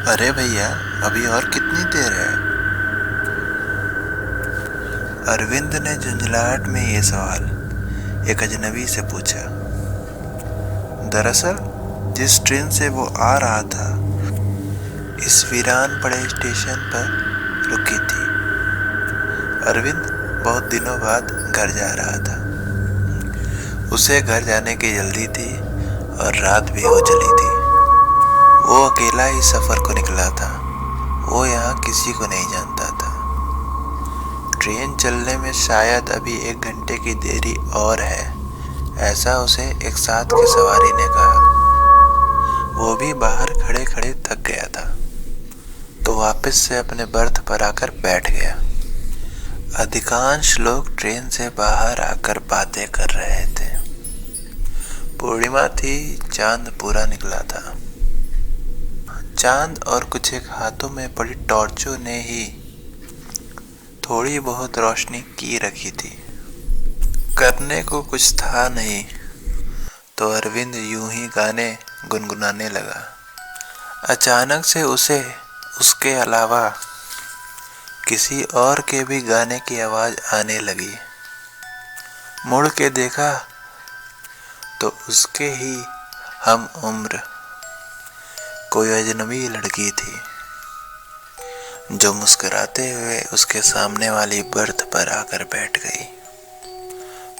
अरे भैया, अभी और कितनी देर है? अरविंद ने झुंझलाहट में ये सवाल एक अजनबी से पूछा। दरअसल जिस ट्रेन से वो आ रहा था, इस वीरान पड़े स्टेशन पर रुकी थी। अरविंद बहुत दिनों बाद घर जा रहा था। उसे घर जाने की जल्दी थी और रात भी हो चली थी। वो अकेला ही सफर को निकला था। वो यहाँ किसी को नहीं जानता था। ट्रेन चलने में शायद अभी 1 घंटे की देरी और है, ऐसा उसे एक साथ के सवारी ने कहा। वो भी बाहर खड़े खड़े थक गया था, तो वापस से अपने बर्थ पर आकर बैठ गया। अधिकांश लोग ट्रेन से बाहर आकर बातें कर रहे थे। पूर्णिमा थी, चांद पूरा निकला था। चांद और कुछ एक हाथों में पड़ी टॉर्चों ने ही थोड़ी बहुत रोशनी की रखी थी। करने को कुछ था नहीं, तो अरविंद यूं ही गाने गुनगुनाने लगा। अचानक से उसे उसके अलावा किसी और के भी गाने की आवाज आने लगी। मुड़ के देखा तो उसके ही हम उम्र कोई अजनबी लड़की थी, जो मुस्कुराते हुए उसके सामने वाली बर्थ पर आकर बैठ गई।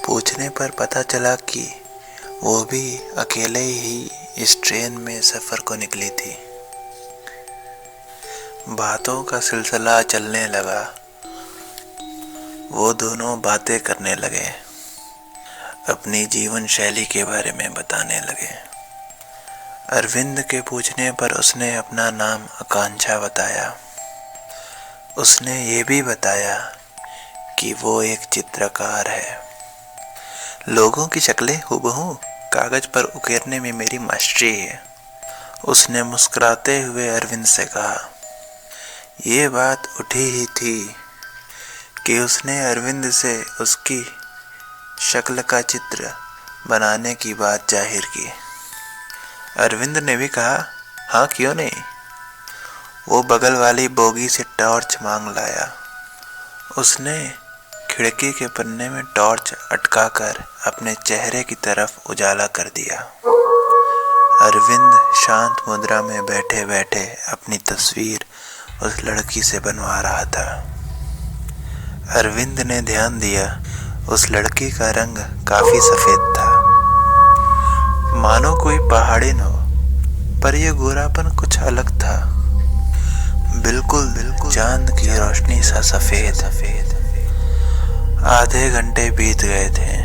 पूछने पर पता चला कि वो भी अकेले ही इस ट्रेन में सफर को निकली थी। बातों का सिलसिला चलने लगा। वो दोनों बातें करने लगे, अपनी जीवन शैली के बारे में बताने लगे। अरविंद के पूछने पर उसने अपना नाम आकांक्षा बताया। उसने ये भी बताया कि वो एक चित्रकार है। लोगों की शक्लें हूबहू कागज पर उकेरने में मेरी मास्टरी है, उसने मुस्कुराते हुए अरविंद से कहा। ये बात उठी ही थी कि उसने अरविंद से उसकी शक्ल का चित्र बनाने की बात जाहिर की। अरविंद ने भी कहा, हाँ क्यों नहीं। वो बगल वाली बोगी से टॉर्च मांग लाया। उसने खिड़की के पन्ने में टॉर्च अटकाकर अपने चेहरे की तरफ उजाला कर दिया। अरविंद शांत मुद्रा में बैठे बैठे अपनी तस्वीर उस लड़की से बनवा रहा था। अरविंद ने ध्यान दिया, उस लड़की का रंग काफी सफेद था, मानो कोई पहाड़िन हो, पर यह गोरापन कुछ अलग था। बिल्कुल चांद की रोशनी सा सफेद। आधे घंटे बीत गए थे।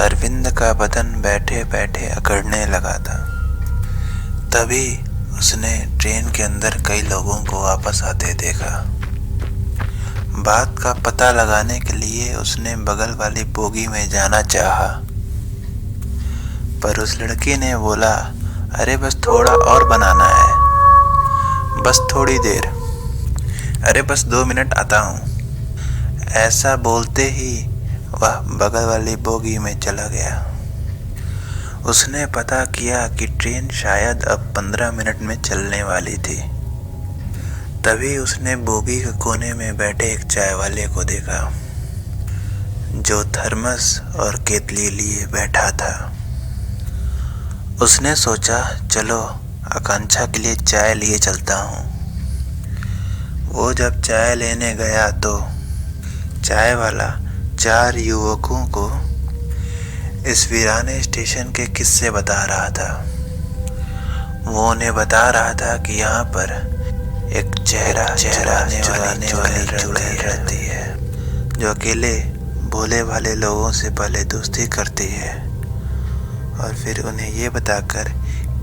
अरविंद का बदन बैठे बैठे अकड़ने लगा था। तभी उसने ट्रेन के अंदर कई लोगों को वापस आते देखा। बात का पता लगाने के लिए उसने बगल वाली बोगी में जाना चाहा, पर उस लड़की ने बोला, अरे बस थोड़ा और बनाना है, बस थोड़ी देर, अरे बस 2 मिनट आता हूँ। ऐसा बोलते ही वह बगल वाली बोगी में चला गया। उसने पता किया कि ट्रेन शायद अब 15 मिनट में चलने वाली थी। तभी उसने बोगी के कोने में बैठे एक चाय वाले को देखा, जो थर्मस और केतली लिए बैठा था। उसने सोचा, चलो आकांक्षा के लिए चाय लिए चलता हूँ। वो जब चाय लेने गया तो चाय वाला 4 युवकों को इस वीराने स्टेशन के किस्से बता रहा था। वो उन्हें बता रहा था कि यहाँ पर एक चेहरा चुराने वाली चुड़ैल रहती है, जो अकेले भोले भाले लोगों से पहले दोस्ती करती है और फिर उन्हें ये बताकर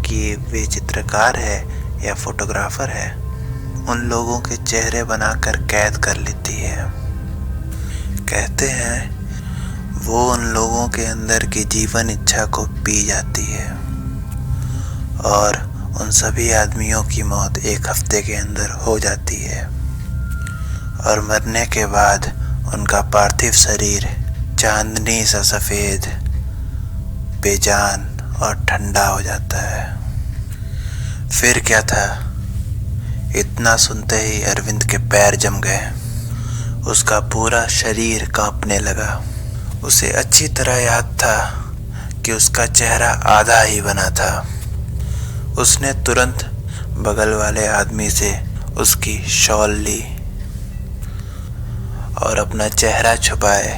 कि वे चित्रकार है या फोटोग्राफर है, उन लोगों के चेहरे बनाकर कैद कर लेती है। कहते हैं वो उन लोगों के अंदर की जीवन इच्छा को पी जाती है और उन सभी आदमियों की मौत 1 हफ्ते के अंदर हो जाती है और मरने के बाद उनका पार्थिव शरीर चांदनी सा सफ़ेद, बेजान और ठंडा हो जाता है। फिर क्या था, इतना सुनते ही अरविंद के पैर जम गए। उसका पूरा शरीर कांपने लगा। उसे अच्छी तरह याद था कि उसका चेहरा आधा ही बना था। उसने तुरंत बगल वाले आदमी से उसकी शॉल ली और अपना चेहरा छुपाए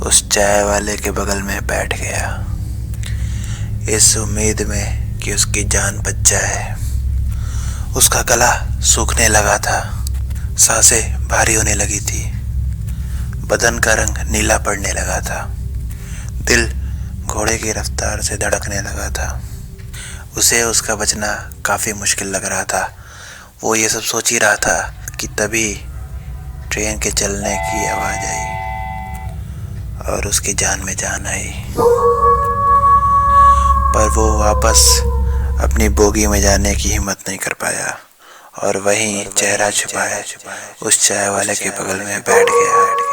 उस चाय वाले के बगल में बैठ गया, इस उम्मीद में कि उसकी जान बच जाए। उसका गला सूखने लगा था, सांसें भारी होने लगी थी, बदन का रंग नीला पड़ने लगा था, दिल घोड़े की रफ्तार से धड़कने लगा था। उसे उसका बचना काफ़ी मुश्किल लग रहा था। वो ये सब सोच ही रहा था कि तभी ट्रेन के चलने की आवाज़ आई और उसकी जान में जान आई। पर वो वापस अपनी बोगी में जाने की हिम्मत नहीं कर पाया और वहीं चेहरा छुपाए उस चाय वाले के बगल में बैठ गया।